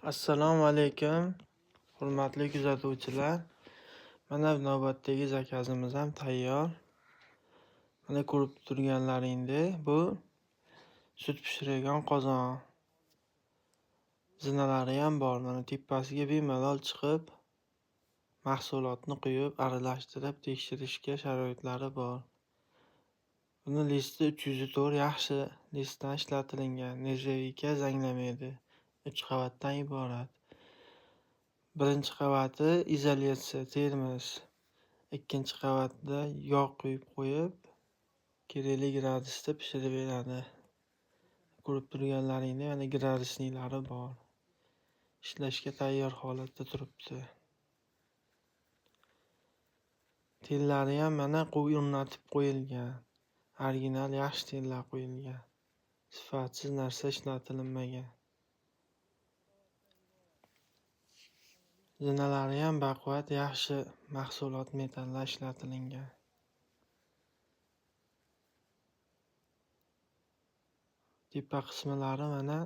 Assalomu alaykum, hurmatli kuzatuvchilar. Mana navbatdagi zakazimiz ham tayyor. Mana ko'rib turganlaringdek, bu sut pishiradigan qozon. Zinalari ham bor. Mana tepasiga bemalol chiqib, mahsulotni quyib, aralashtirib tekshirishga sharoitlari bor. Buni listi 304 yaxshi listdan ishlatilgan. Nержавейка zanglamaydi. 3 qavatdan iborat. Birinchi qavati izolyatsiya termos. Ikkinchi qavatda yog' quyib qo'yib, kerakli gradusda pishirib beradi. Ko'rib turganlaringdek, mana gradusniklari bor. Ishlashga tayyor holatda turibdi. Tellari ham mana o'rnatib qo'yilgan. Original yaxshi tellar qo'yilgan. Sifatsiz narsa ishlatilmagan. Zinalari ham baquvvat, yaxshi mahsulot metallar ishlatilgan. Tepa qismlari mana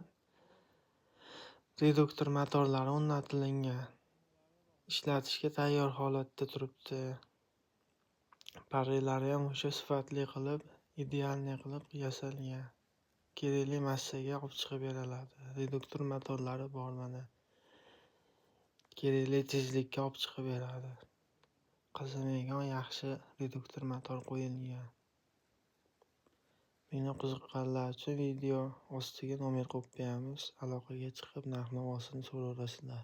reduktor motorlari o'rnatilgan. Ishlatishga tayyor holatda turibdi. Parrelari ham o'sha sifatli qilib, idealniy qilib yasalgan. Kerakli massaga olib chiqib beriladi. Reduktor motorlari bor mana. Kerakli tezlikka olib chiqib beradi. Qizimaydigan yaxshi reduktor motor qo'yilgan. Meni qiziqqanlar uchun video ostiga nomer qo'yib qo'yamiz. Aloqaga chiqib narx-navosini so'rasizlar.